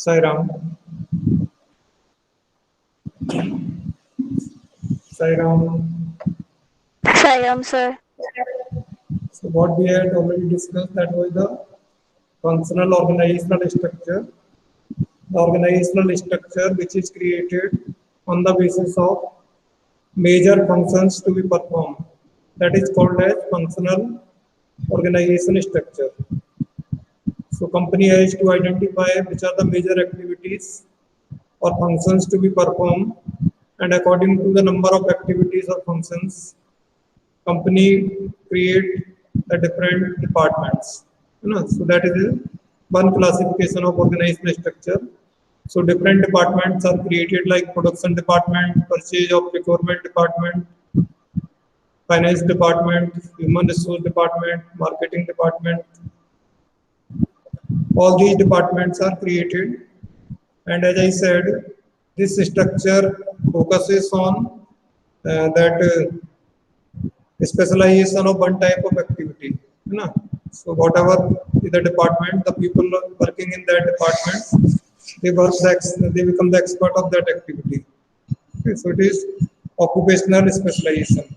Sai Ram. Sai Ram. Sairam, sir. So what we had already discussed, that was the functional organizational structure. The organizational structure which is created on the basis of major functions to be performed. That is called as functional organization structure. So company has to identify which are the major activities or functions to be performed, and according to the number of activities or functions, company create the different departments. So that is one classification of organizational structure. So different departments are created like production department, purchase of procurement department, finance department, human resource department, marketing department. All these departments are created, and as I said, this structure focuses on that specialization of one type of activity. So whatever is the department, the people working in that department, they become the expert of that activity. Okay, so it is occupational specialization.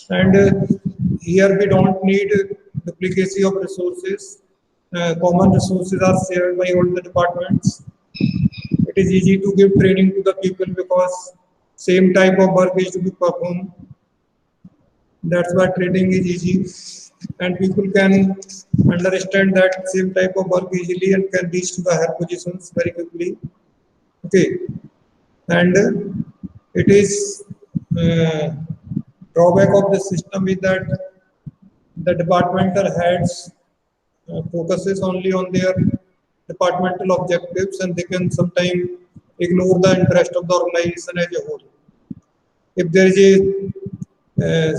And here we don't need duplicacy of resources. Common resources are shared by all the departments. It is easy to give training to the people because same type of work is to be performed. That's why training is easy, and people can understand that same type of work easily and can reach to the higher positions very quickly. Okay, and it is drawback of the system is that the departmental heads focuses only on their departmental objectives, and they can sometimes ignore the interest of the organization as a whole. If there is a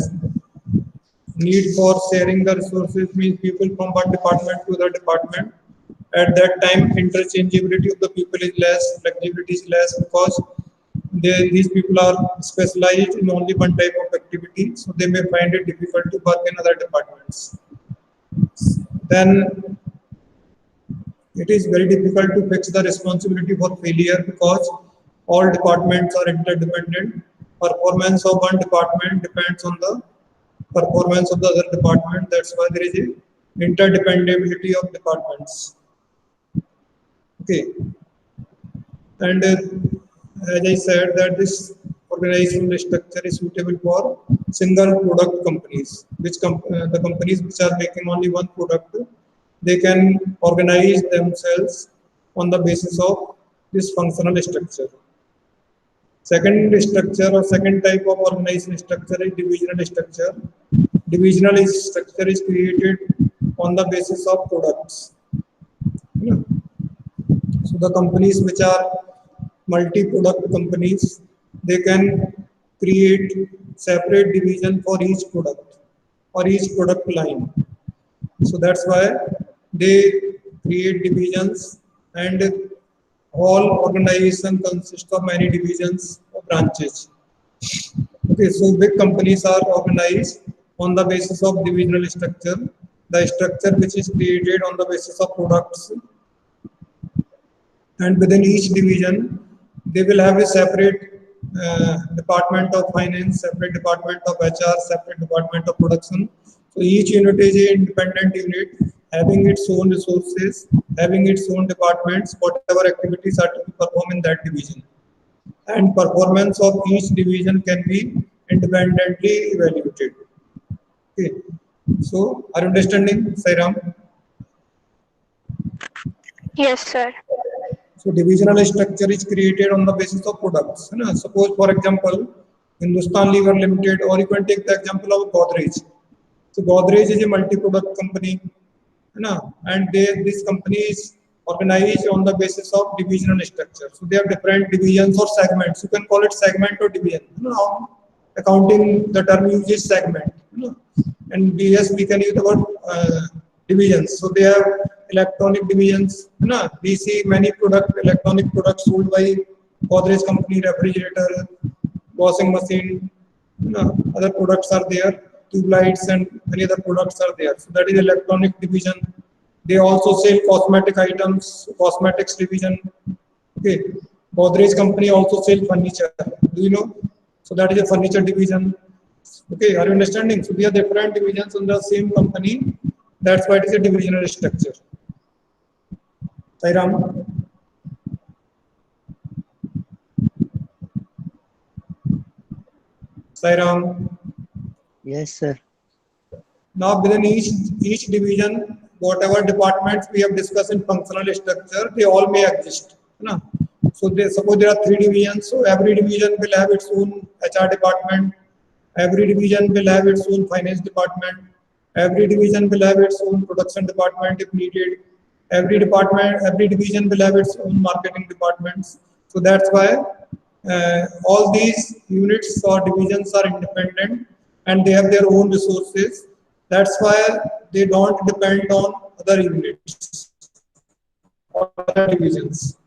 need for sharing the resources, means people from one department to the department, at that time interchangeability of the people is less, flexibility is less, because these people are specialized in only one type of activity, so they may find it difficult to work in other departments. Then it is very difficult to fix the responsibility for failure because all departments are interdependent. Performance of one department depends on the performance of the other department. That's why there is a interdependability of departments. Okay, and as I said, that this organizational structure is suitable for single product companies, which the companies which are making only one product, they can organize themselves on the basis of this functional structure. Second structure or second type of organizational structure is divisional structure. Divisional structure is created on the basis of products. So the companies which are multi-product companies, they can create separate division for each product or each product line. So that's why they create divisions, and all organization consists of many divisions or branches. Okay, so big companies are organized on the basis of divisional structure, the structure which is created on the basis of products, and within each division they will have a separate department of finance, separate department of HR, separate department of production. So each unit is an independent unit having its own resources, having its own departments, whatever activities are to be performed in that division. And performance of each division can be independently evaluated. Okay. So are you understanding, Sairam? Yes, sir. So divisional structure is created on the basis of products. Suppose, for example, Hindustan Lever Limited, or you can take the example of Godrej. So Godrej is a multi-product company, and this company is organized on the basis of divisional structure. So they have different divisions or segments. You can call it segment or division. Accounting, the term used is segment. And BS we can use the word divisions. So they have electronic divisions. We see many electronic products sold by Godrej company, refrigerator, washing machine. Other products are there, tube lights and many other products are there. So that is electronic division. They also sell cosmetic items, cosmetics division. Okay, Godrej company also sell furniture. Do you know? So that is a furniture division. Okay, are you understanding? So they are different divisions in the same company. That's why it is a divisional structure. Sairam. Sairam. Yes, sir. Now within each division, whatever departments we have discussed in functional structure, they all may exist. Na? So they, suppose there are 3 divisions, so every division will have its own HR department, every division will have its own finance department, every division will have its own production department if needed, every division will have its own marketing departments. So that's why all these units or divisions are independent and they have their own resources. That's why they don't depend on other units or other divisions.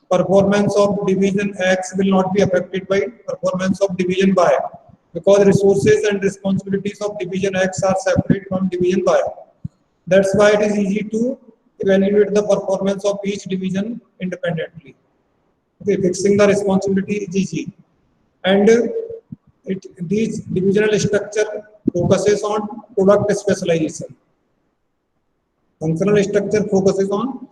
Performance of division X will not be affected by performance of division Y because resources and responsibilities of division X are separate from division Y. That's why it is easy to evaluate the performance of each division independently. Okay, fixing the responsibility is easy. And these divisional structure focuses on product specialization. Functional structure focuses on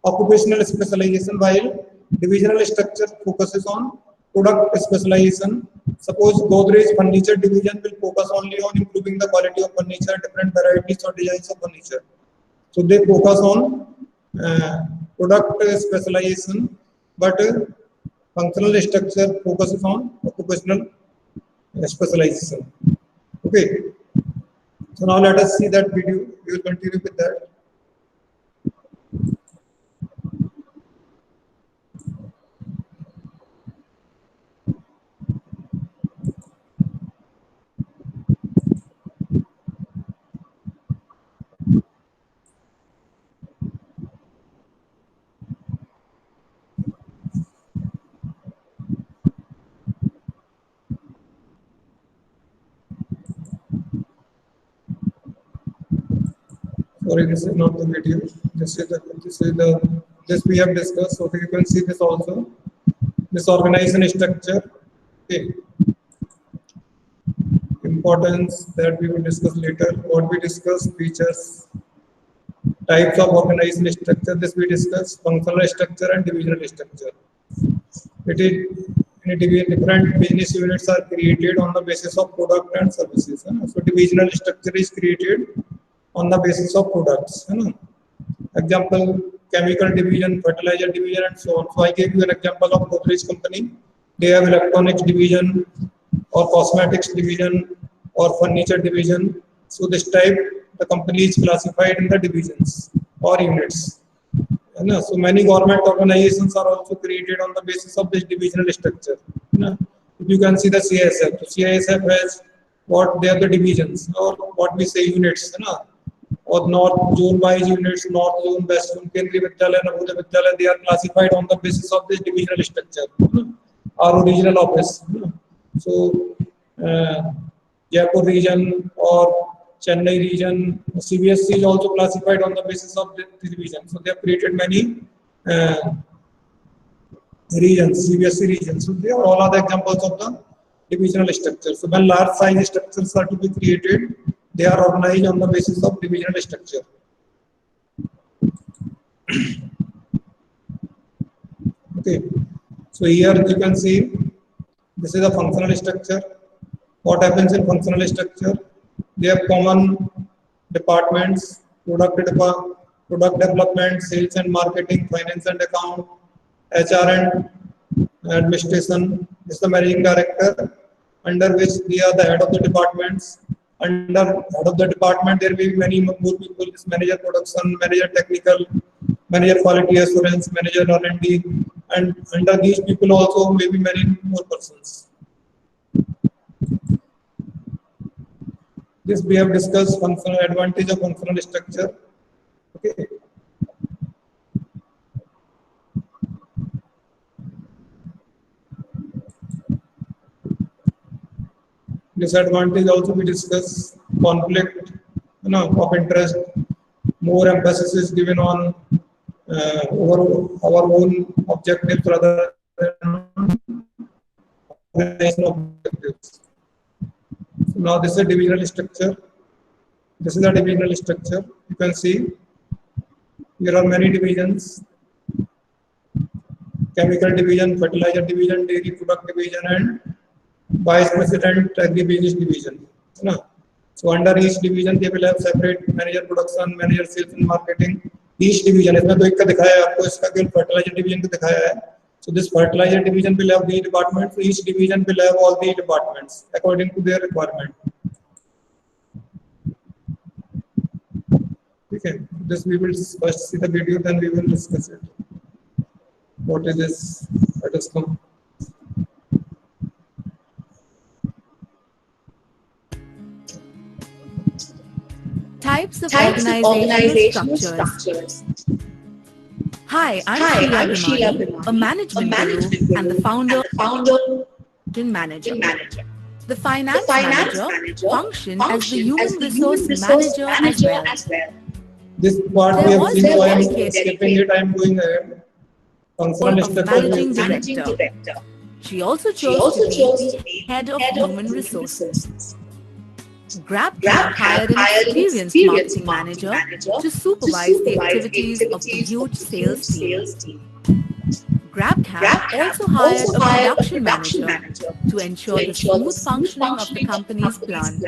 occupational specialization while divisional structure focuses on product specialization. Suppose Godrej furniture division will focus only on improving the quality of furniture, different varieties or designs of furniture. So they focus on product specialization, but functional structure focuses on occupational specialization. Okay. So now let us see that video. We will continue with that. Sorry, this is not the video. This we have discussed. So you can see this also. This organization structure. Okay. Importance that we will discuss later. What we discuss, features, types of organization structure. This we discuss, functional structure and divisional structure. It is different business units are created on the basis of product and services. So divisional structure is created on the basis of products. Example, chemical division, fertilizer division, and so on. So I gave you an example of Godrej company. They have electronics division or cosmetics division or furniture division. So this type, the company is classified in the divisions or units. So many government organizations are also created on the basis of this divisional structure. If you can see the CISF, so CISF has what they are the divisions or what we say units, or north zone wise units, north zone, west zone, Kendriya Vidyalaya, Navodaya Vidyalaya, they are classified on the basis of this divisional structure. Our regional office. So Jaipur region or Chennai region, CBSC is also classified on the basis of the division. So they have created many regions, CBSC regions. So they are all other examples of the divisional structure. So when large size structures are to be created, they are organized on the basis of divisional structure. Okay. So here you can see this is a functional structure. What happens in functional structure? They have common departments, product development, sales and marketing, finance and account, HR and administration. This is the managing director, under which they are the head of the departments. Under head of the department, there will be many more people. This manager production, manager technical, manager quality assurance, manager R&D, and under these people also maybe many more persons. This we have discussed functional advantage of functional structure. Okay. Disadvantage also we discuss, conflict of interest. more emphasis is given on our own objectives rather than organizational objectives. So now this is a divisional structure. This is a divisional structure. You can see here are many divisions: chemical division, fertilizer division, dairy product division, and vice president agribusiness division. So under each division they will have separate manager production, manager sales and marketing. Each division, इसमें तो एक का दिखाया है आपको, इसका केवल fertilizer division को दिखाया है. So this fertilizer division will have the departments. Each division will have all the departments according to their requirement. Okay, this we will first see the video, then we will discuss it. What is this? Let us come. Types of organizational structures. Hi, I'm Sheila Bhimani, a management guru and the founder of Manager. The finance manager functions as the human resource manager as well. This part we There have was seen, a so I am dedicated skipping it. I am going ahead. Functional of structure. managing director. She also chose to be the head of human resources. GrabCab hired an experienced marketing manager to supervise the activities of the huge sales team. GrabCab also hired a production manager to ensure the smooth functioning of the company's plant.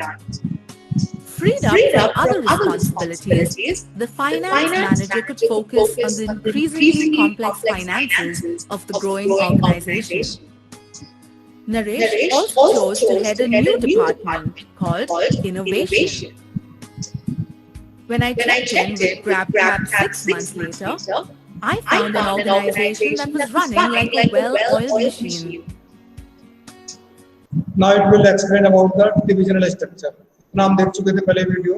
Freed up from other responsibilities, the finance manager could focus on the increasingly complex finances of the growing organization. Naresh also chose to head a new department called Innovation. When I checked in with GrabCab 6 months later, I found an organization that was running like a well-oiled machine. Now it will explain about the divisional structure. Now हम देख चुके थे पहले video.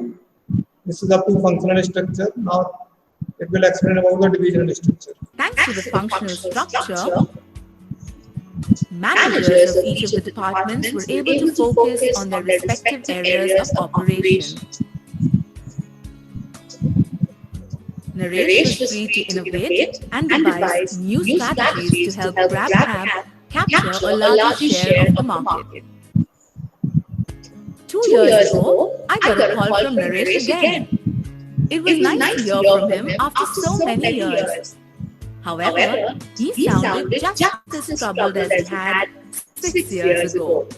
This is up to functional structure. Now it will explain about the divisional structure. Thanks to the functional structure, managers of each of the departments were able to focus on their respective areas of operation. Naresh was free to innovate and devise new strategies to help GrabCab capture a larger share of the market. 2 years ago, I got a call from Naresh again. It was nice to hear from him after so many years. However, he sounded just as troubled as he had 6 years ago.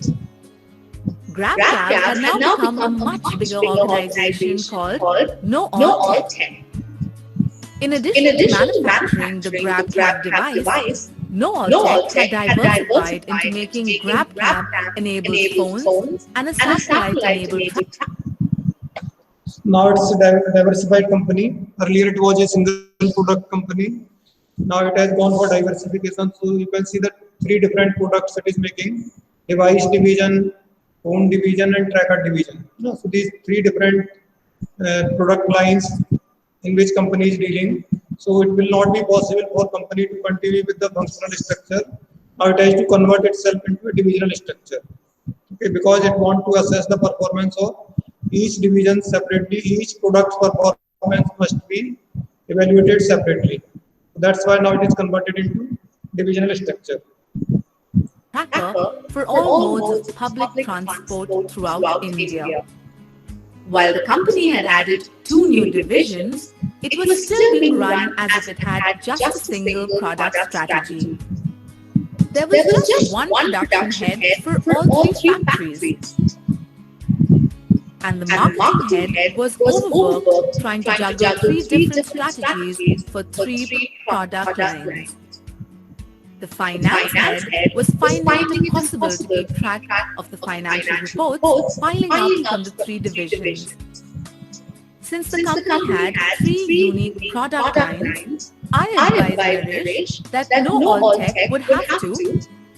GrabCab had now become a much bigger organization called No All Tech. In addition to manufacturing the GrabCab device, No All Tech had diversified into making GrabCab-enabled phones and a satellite-enabled. Now it's a diversified company. Earlier it was a single product company. Now it has gone for diversification. So you can see that 3 different products it is making: device division, phone division, and tracker division. So these 3 different product lines in which company is dealing. So it will not be possible for company to continue with the functional structure. Now it has to convert itself into a divisional structure. Okay, because it wants to assess the performance of each division separately. Each product's performance must be evaluated separately. That's why now it is converted into divisional structure. Tracker for all modes of public transport throughout India. While the company had added 2 new divisions, it was still being run as if it had just a single product strategy. There was just one production head for all 3 factories. And the marketing head was overworked trying to juggle 3 different strategies for 3 product lines. The finance head was finding it impossible to keep track of the financial reports piling up from the 3 divisions. Since the company had 3 unique product lines, I advised Naresh that No All Tech would have to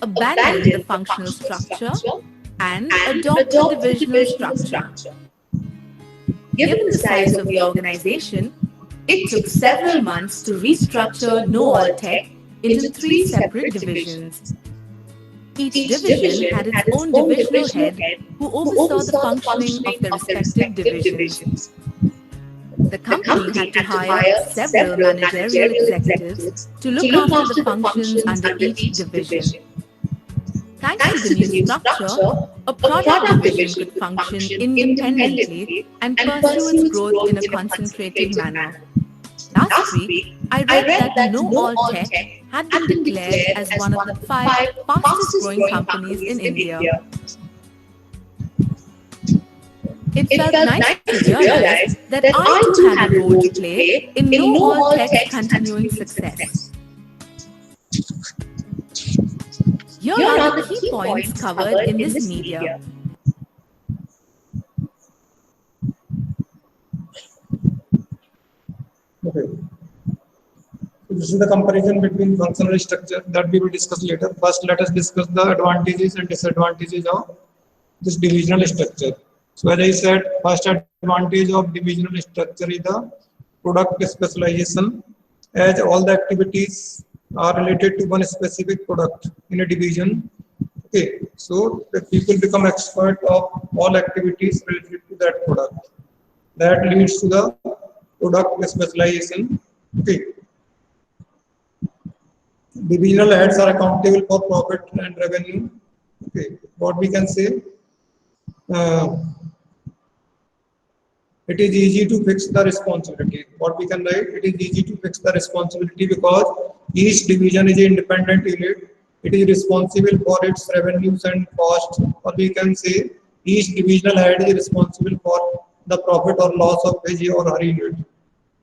abandon the functional structure and adopt a divisional structure. Given the size of the organization, it took several months to restructure No All Tech into 3 separate divisions. Each division had its own divisional head who oversaw the functioning of their respective divisions. The company had to hire several managerial executives to look after the functions under each division. Thanks to the new structure, a product division could function independently and pursue its growth in a concentrated manner. Last week, I read that Know All Tech had been declared as one of the 5 fastest growing companies in India. It felt nice to realize that I too had a role to play in Know All Tech's continuing success. Here are the key points covered in this media. Okay. So this is the comparison between functional structure that we will discuss later. First, let us discuss the advantages and disadvantages of this divisional structure. So as I said, first advantage of divisional structure is the product specialization, as all the activities are related to one specific product in a division. Okay, so the people become expert of all activities related to that product. That leads to the product specialization. Okay. Divisional heads are accountable for profit and revenue. Okay, what we can say? It is easy to fix the responsibility. What we can write? It is easy to fix the responsibility because each division is an independent unit. It is responsible for its revenues and costs. Or we can say each divisional head is responsible for the profit or loss of his or her unit.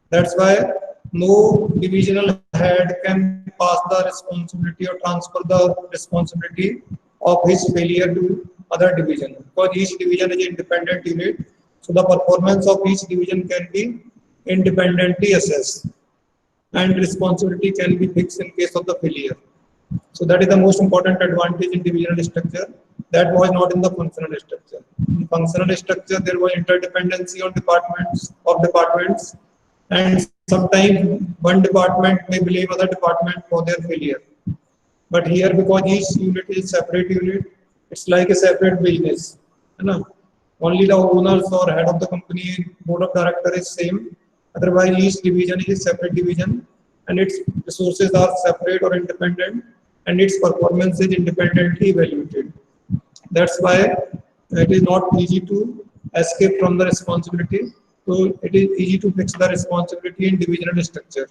That's why no divisional head can pass the responsibility or transfer the responsibility of his failure to other division, because each division is an independent unit. So the performance of each division can be independently assessed and responsibility can be fixed in case of the failure. So that is the most important advantage in divisional structure. That was not in the functional structure. In functional structure, there was interdependency on departments, and sometimes one department may blame other department for their failure. But here, because each unit is separate unit, it's like a separate business. Only the owners or head of the company, board of director is same. Otherwise, each division is a separate division, and its resources are separate or independent, and its performance is independently evaluated. That's why it is not easy to escape from the responsibility. So it is easy to fix the responsibility in divisional structure.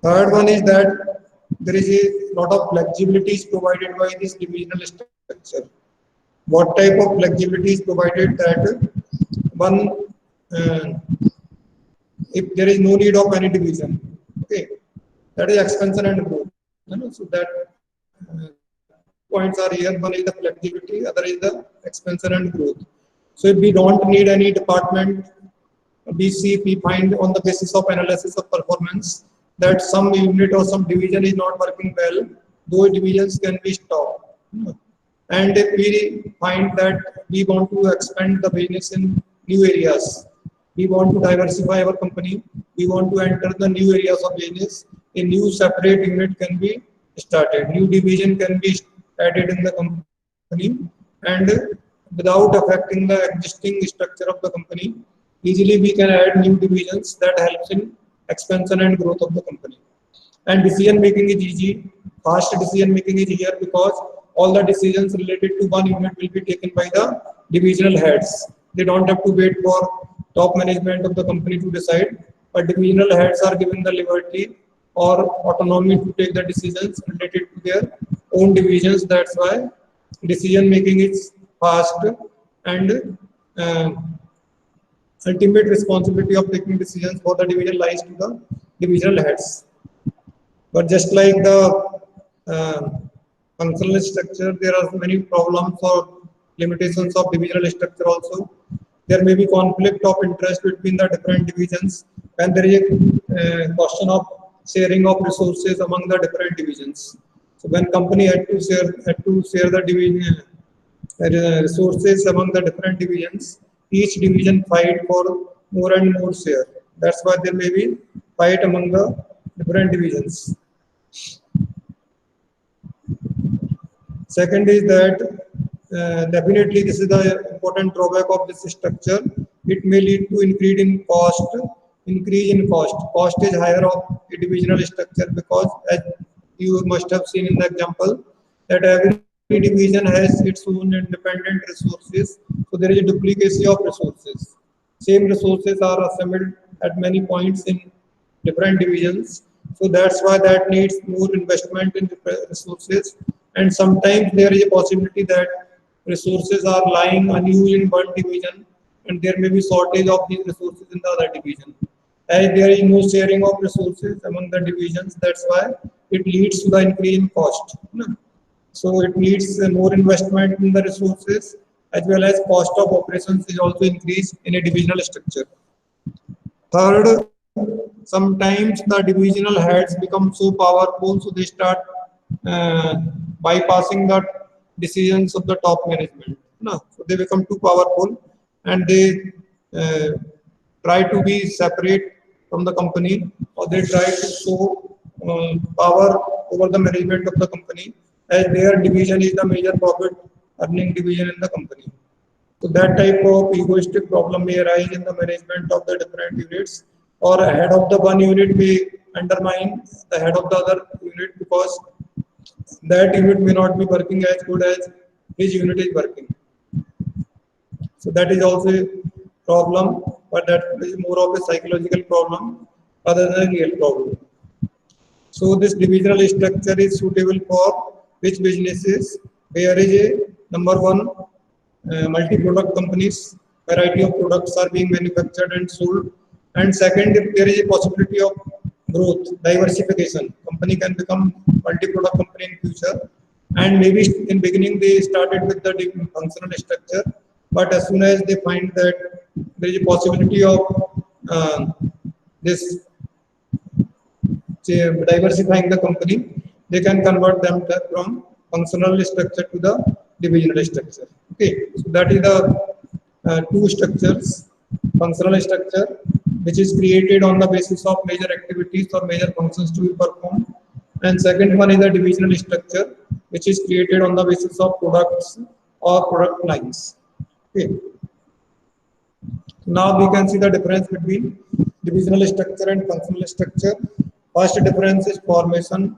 Third one is that there is a lot of flexibilities provided by this divisional structure. What type of flexibility is provided? That one, if there is no need of any division, okay, that is expansion and growth. So that points are here. One is the flexibility, other is the expansion and growth. So if we don't need any department, we find on the basis of analysis of performance that some unit or some division is not working well, those divisions can be stopped. And if we find that we want to expand the business in new areas, we want to diversify our company, we want to enter the new areas of business, a new separate unit can be started, new division can be added in the company, and without affecting the existing structure of the company, easily we can add new divisions that helps in expansion and growth of the company. And decision making is easy, fast decision making is here because all the decisions related to one unit will be taken by the divisional heads. They don't have to wait for top management of the company to decide, but divisional heads are given the liberty or autonomy to take the decisions related to their own divisions. That's why decision making is fast, and ultimate responsibility of taking decisions for the division lies to the divisional heads. But just like the functional structure, there are many problems or limitations of divisional structure also. There may be conflict of interest between the different divisions, and there is a question of sharing of resources among the different divisions. So when company had to share the division resources among the different divisions, each division fight for more and more share. That's why there may be fight among the different divisions. Second is that definitely this is the important drawback of this structure, it may lead to increase in cost. Cost is higher of a divisional structure because, as you must have seen in the example, that every division has its own independent resources. So there is a duplicacy of resources. Same resources are assembled at many points in different divisions. So that's why that needs more investment in resources. And sometimes there is a possibility that resources are lying unused in one division and there may be shortage of these resources in the other division. As there is no sharing of resources among the divisions, that's why it leads to the increase in cost. So it needs more investment in the resources, as well as cost of operations is also increased in a divisional structure. Third, sometimes the divisional heads become so powerful, so they start uh, bypassing the decisions of the top management. No, so they become too powerful, and they uh, try to be separate from the company, or they try to show power over the management of the company, as their division is the major profit earning division in the company. So that type of egoistic problem may arise in the management of the different units, or a head of the one unit may undermine the head of the other unit because that unit may not be working as good as his unit is working. So that is also a problem, but that is more of a psychological problem other than a real problem. So this divisional structure is suitable for which businesses? There is a number one, multi-product companies, variety of products are being manufactured and sold. And second, if there is a possibility of growth, diversification, company can become multi-product company in future. And maybe in beginning they started with the functional structure, but as soon as they find that there is a possibility of this diversifying the company, they can convert them from functional structure to the divisional structure. Okay, so that is the two structures: functional structure, which is created on the basis of major activities or major functions to be performed, and second one is the divisional structure, which is created on the basis of products or product lines. Okay. Now we can see the difference between divisional structure and functional structure. First difference is formation.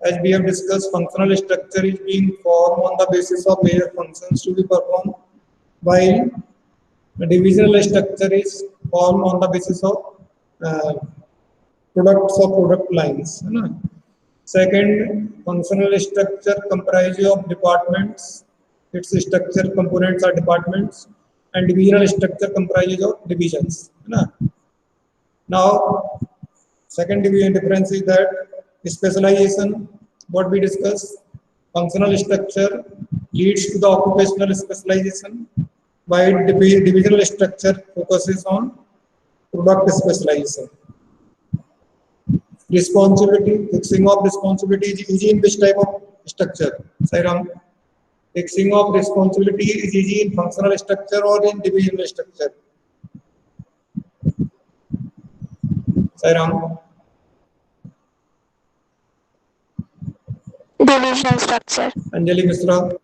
As we have discussed, functional structure is being formed on the basis of major functions to be performed, while the divisional structure is formed on the basis of uh, products or product lines. Second, functional structure comprises of departments. Its structure components are departments, and divisional structure comprises of divisions. Now, second division difference is that specialization, what we discussed, functional structure leads to the occupational specialization, while divisional structure focuses on product specialization. Responsibility, fixing of responsibility is easy in which type of structure? Sairam, fixing of responsibility is easy in functional structure or in divisional structure? Sairam. Divisional structure. Anjali Misra,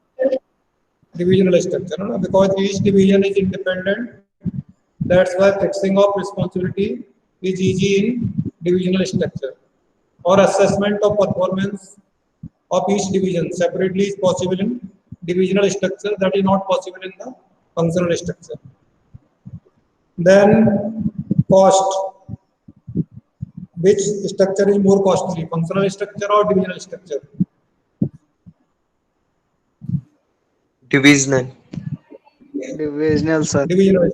divisional structure, no? Because each division is independent. That's why fixing of responsibility is easy in divisional structure. Or assessment of performance of each division separately is possible in divisional structure, that is not possible in the functional structure. Then cost. Which structure is more costly, functional structure or divisional structure? Divisional. Divisional, sir. Divisional.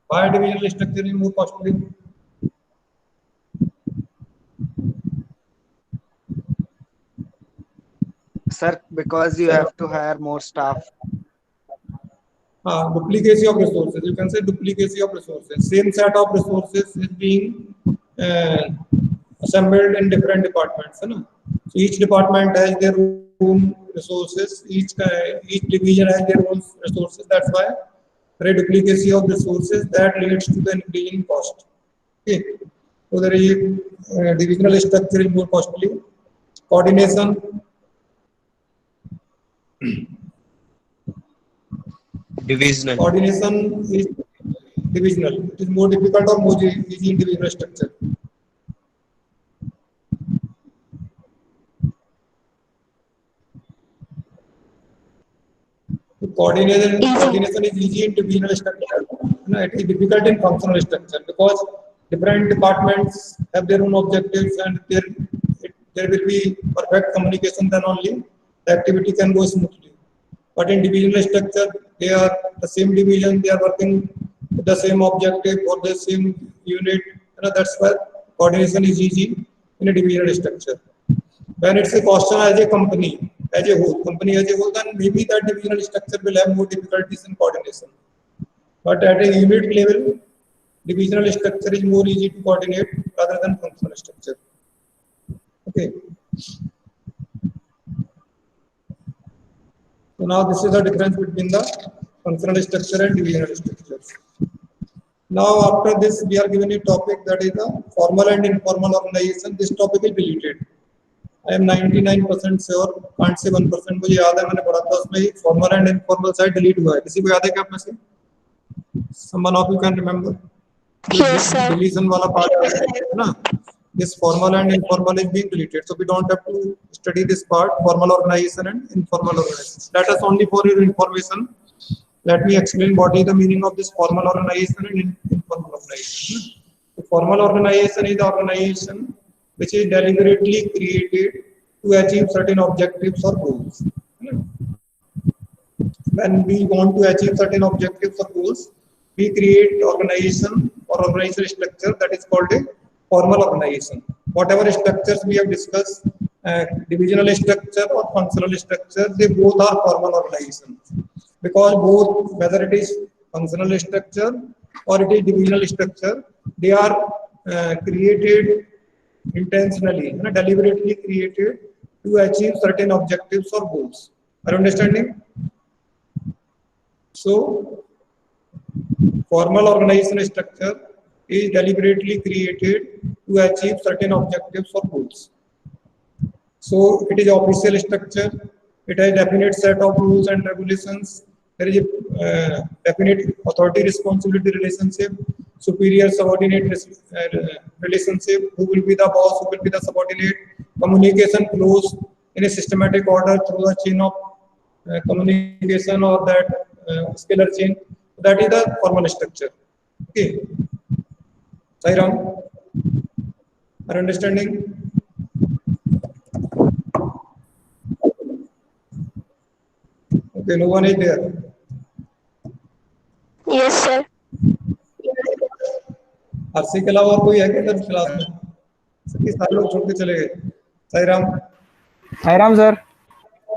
Why divisional structure is more costly? Sir, because you have to hire more staff. Duplicacy of resources. You can say duplicacy of resources. Same set of resources is being uh, assembled in different departments. So each department has their own resources. Each division has their own resources. That's why there is duplicacy of resources that leads to the increase in cost. Okay. So there is divisional structure is more costly. Coordination. Divisional. Coordination is divisional. It is more difficult or more easy in divisional structure. Coordination is easy in divisional structure. No, it is difficult in functional structure because different departments have their own objectives and there will be perfect communication, then only the activity can go smoothly. But in divisional structure, they are the same division, they are working with the same objective or the same unit. That's why coordination is easy in a divisional structure. When it's a question as a company as a whole, then maybe that divisional structure will have more difficulties in coordination. But at a unit level, divisional structure is more easy to coordinate rather than functional structure. Okay. So now this is the difference between the functional structure and divisional structure. Now after this, we are given a topic that is the formal and informal organization. This topic is deleted. I am 99% sure, can't say 1%. मुझे याद है मैंने पढ़ा था उसमें formal and informal side delete हुआ है. किसी को याद है क्या आप में से? Someone of you can remember? Yes, sir. Deletion वाला part है ना? This formal and informal is being deleted, so we don't have to study this part, formal organization and informal organization. That is only for your information. Let me explain what is the meaning of this formal organization and informal organization. The formal organization is the organization which is deliberately created to achieve certain objectives or goals. When we want to achieve certain objectives or goals, we create organization or organizational structure that is called a formal organization. Whatever structures we have discussed, divisional structure or functional structure, they both are formal organizations. Because both, whether it is functional structure or it is divisional structure, they are created intentionally, deliberately created to achieve certain objectives or goals. Are you understanding? So, formal organizational structure is deliberately created to achieve certain objectives or goals. So, it is official structure. It has a definite set of rules and regulations. There is a definite authority responsibility relationship, superior subordinate relationship, who will be the boss, who will be the subordinate, communication flows in a systematic order through the chain of communication or that scalar chain. That is the formal structure. Okay. Sairam, are you understanding? Okay, no one is there. Yes, sir. RC के अलावा और कोई है क्या इधर class में? सभी सारे लोग छोड़ के चले गए. Sairam. Sairam sir.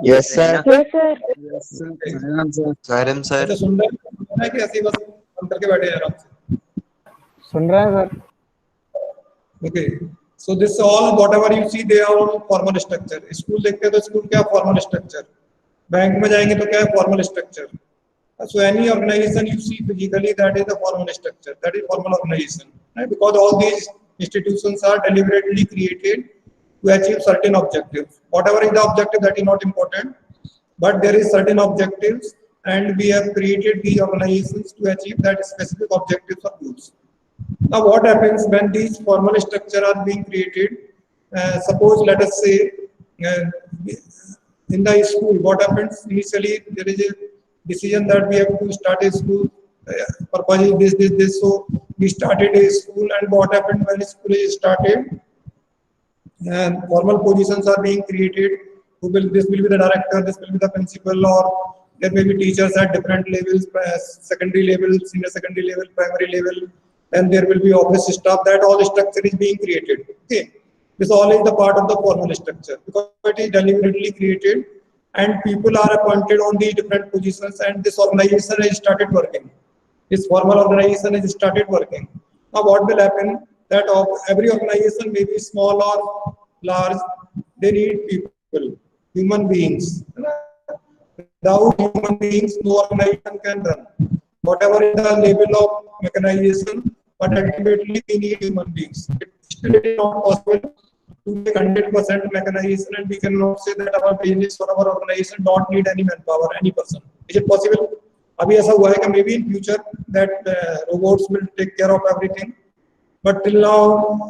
Yes, sir. Yes, sir. Sairam sir. अच्छा सुन रहे हैं कि ऐसे ही बस बंद करके बैठे हैं आराम से? सुन रहे हैं sir. Okay. So this all whatever you see they are all formal structure. School देखते हैं तो स्कूल क्या formal structure. बैंक में जाएंगे तो क्या है formal structure. So any organization you see physically, that is the formal structure. That is formal organization. Right? Because all these institutions are deliberately created to achieve certain objectives. Whatever is the objective, that is not important. But there is certain objectives, and we have created these organizations to achieve that specific objectives or goals. Now, what happens when these formal structure are being created? Suppose, let us say, in the school, what happens initially? There is a decision that we have to start a school. Purpose is this. So we started a school, and what happened when school is started? And formal positions are being created. This will be the director, this will be the principal, or there may be teachers at different levels, secondary level, senior secondary level, primary level, and there will be office staff. That all structure is being created. Okay, this all is the part of the formal structure because it is deliberately created, and people are appointed on these different positions, and this organization has started working. This formal organization has started working. Now, what will happen? That of every organization, may be small or large, they need people, human beings. Without human beings, no organization can run. Whatever is the level of mechanization, but ultimately we need human beings. It is not possible to make 100% mechanization, and we cannot say that our business or our organization don't need any manpower, any person. Is it possible? अभी ऐसा हुआ है कि maybe in future that robots will take care of everything, but till now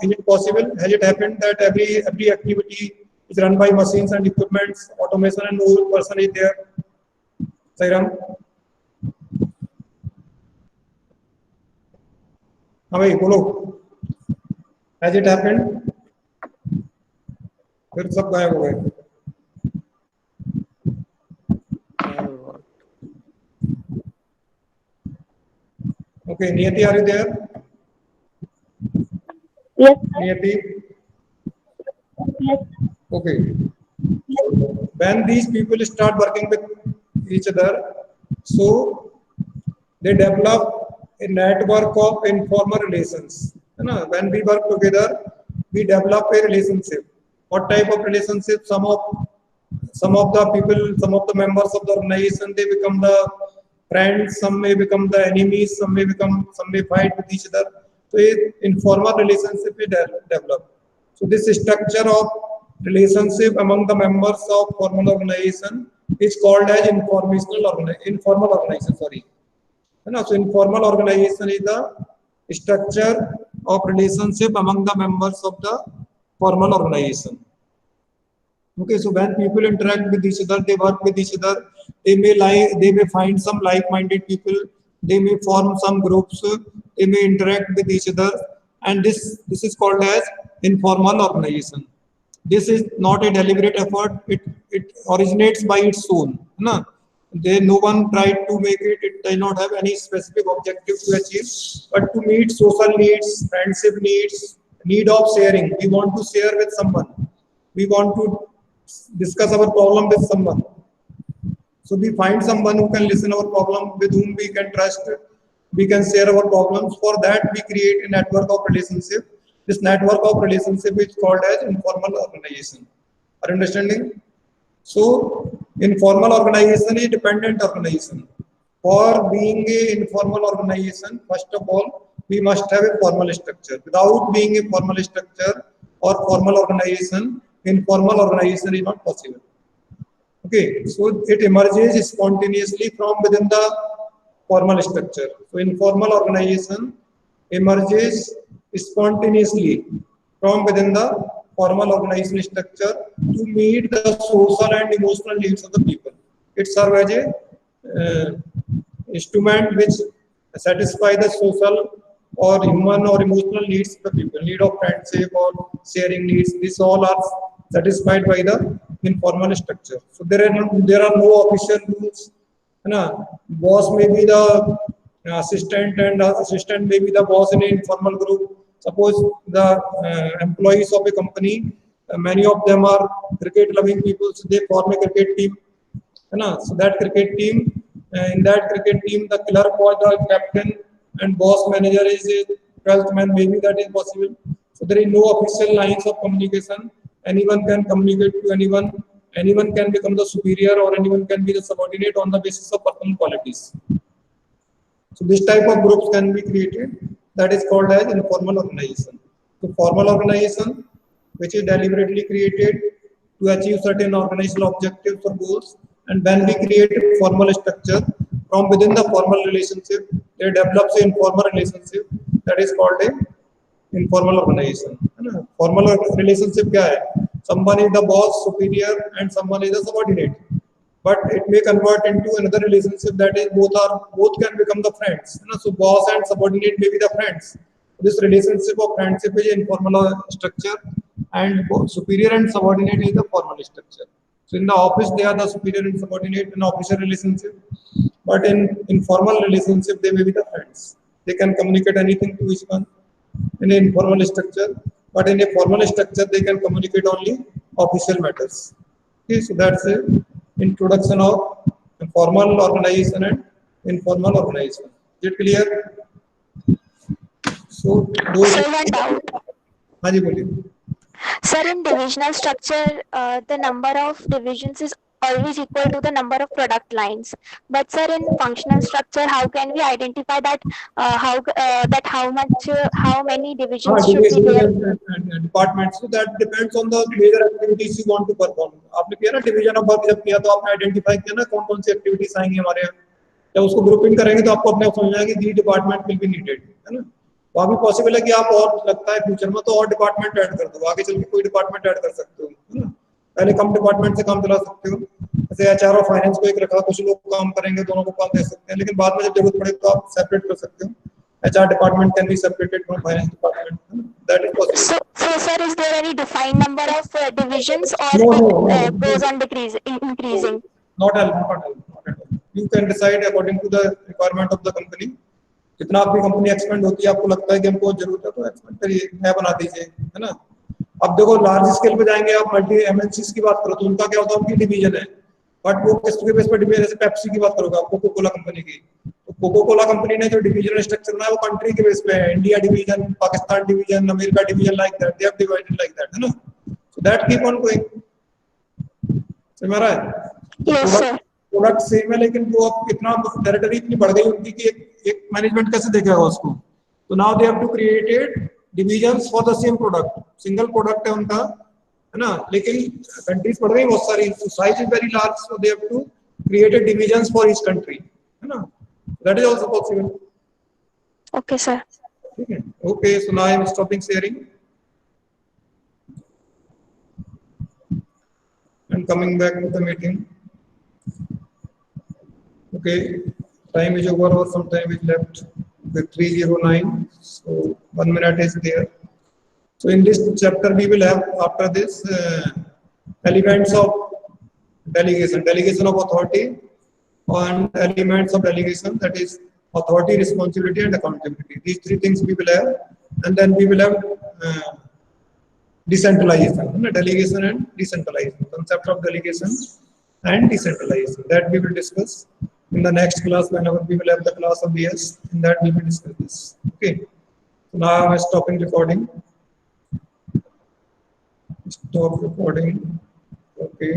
is it possible, has it happened that every activity is run by machines and equipments, automation, and no person is there? Sairam? हाँ भाई बोलो, has it happened? फिर सब गायब हो गए. Okay, Niyati, are you there? Yes, Niyati? yes, Okay. When these people start working with each other, so they develop a network of informal relations. You know, when we work together, we develop a relationship. What type of relationship? Some of the people, some of the members of the organization, they become the friends. Some may become the enemies. Some may fight with each other. So, a informal relationship is developed. So, this structure of relationship among the members of formal organization is called as informal organization. Sorry. So informal organization is the structure of relationship among the members of the formal organization. Okay, so when people interact with each other, they work with each other, they may find some like-minded people, they may form some groups, they may interact with each other, and this is called as informal organization. This is not a deliberate effort, it originates by its own. No one tried to make it, it does not have any specific objective to achieve, but to meet social needs, friendship needs, need of sharing. We want to share with someone, we want to discuss our problem with someone. So we find someone who can listen our problem, with whom we can trust, we can share our problems. For that we create a network of relationship. This network of relationship is called as informal organization. Are you understanding? So informal organization is dependent organization. For being a informal organization, first of all, we must have a formal structure. Without being a formal structure or formal organization, informal organization is not possible. Okay, so it emerges spontaneously from within the formal structure. So informal organization emerges spontaneously from within the formal organization structure to meet the social and emotional needs of the people. It serves as a instrument which satisfy the social or human or emotional needs of the people, need of friendship or sharing needs. These all are satisfied by the informal structure. So there are no official rules. Boss may be the assistant, and assistant may be the boss in an informal group. Suppose the employees of a company, many of them are cricket loving people, so they form a cricket team. So that cricket team, in that cricket team, the clerk was the captain and boss manager is a 12th man. Maybe that is possible. So there is no official lines of communication. Anyone can communicate to anyone. Anyone can become the superior or anyone can be the subordinate on the basis of personal qualities. So this type of groups can be created. That is called as informal organization. So formal organization, which is deliberately created to achieve certain organizational objectives or goals. And when we create a formal structure, from within the formal relationship, there develops an informal relationship that is called a informal organization. Formal relationship क्या है? Someone is the boss, superior, and someone is the subordinate. But it may convert into another relationship that is both can become the friends. So boss and subordinate may be the friends. This relationship of friendship is informal structure, and superior and subordinate is the formal structure. So in the office they are the superior and subordinate in official relationship, but in informal relationship they may be the friends. They can communicate anything to each one in an informal structure, but in a formal structure they can communicate only official matters. Okay, so that's a introduction of formal organization and informal organization. Is it clear? So those. Sir, one doubt. हाँ जी बोलिए. Sir, in divisional structure, the number of divisions is always equal to the number of product lines. But sir, in functional structure, how can we identify that how many divisions should be there? And departments. So that depends on the major activities you want to perform. आपने किया ना division of work जब किया तो आपने identify किया ना कौन कौन सी activities आएंगी हमारे यहाँ. जब उसको ग्रुपिंग करेंगे तो आपको अपने आप समझ आएगा कि the department will be needed, है ना। वहाँ भी पॉसिबल है कि आप और लगता है फ्यूचर में तो और डिपार्टमेंट ऐड कर दो, आगे चल के कोई डिपार्टमेंट ऐड कर सकते हो, है ना। पहले कम डिपार्टमेंट से काम चला सकते हो, जैसे एचआर और फाइनेंस को एक रखा, कुछ लोग काम करेंगे, दोनों को काम दे सकते हैं, लेकिन बाद में जब जरूरत पड़े तो आप सेपरेट कर सकते हो। HR department can be separated from finance department. That is possible. So sir, is there any defined number of divisions or No, it no, no. goes on increasing? Not all, not all, not all. You can decide according to the requirement of the company. जितना आपकी company expand होती है, आपको लगता है कि हमको जरूरत है तो एक्सपेंड करिए, नया बना दीजिए, है ना। अब देखो लार्ज स्केल पे जाएंगे आप, मल्टी MNCs की बात करो तो उनका क्या होता है, उनकी डिवीजन है, बट वो किसके बेस पर डिवीजन, जैसे पेप्सी की बात करोगे आप, कोको कोला कंपनी की, तो कोको कोला कंपनी ने जो डिवीजनल स्ट्रक्चर बनाया वो कंट्री के बेस पे है, India division, Pakistan division, America division, like that, they have divided like that, है ना। So that keep on going, समझ रहा है। Yes sir. प्रोडक्ट सेम है, लेकिन वो अब कितना टेरिटरी इतनी बढ़ गई उनकी कि एक मैनेजमेंट कैसे देखेगा उसको। तो now they have to created divisions for the same product, single product है उनका, है ना, लेकिन कंट्रीज बढ़ गई बहुत सारी, size is very large, so they have to created divisions for each country, है ना। That is also possible. Okay sir. ठीक है, okay, so now I am stopping sharing and coming back to the meeting. Okay, time is over or some time is left. The 309, so 1 minute is there. So in this chapter we will have after this elements of delegation of authority, and elements of delegation, that is authority, responsibility and accountability. These three things we will have, and then we will have decentralization, delegation and decentralization, concept of delegation and decentralization, that we will discuss in the next class. Whenever we will have the class of BS, in that we will discuss this. Okay, so now I am stopping recording. Stop recording. Okay.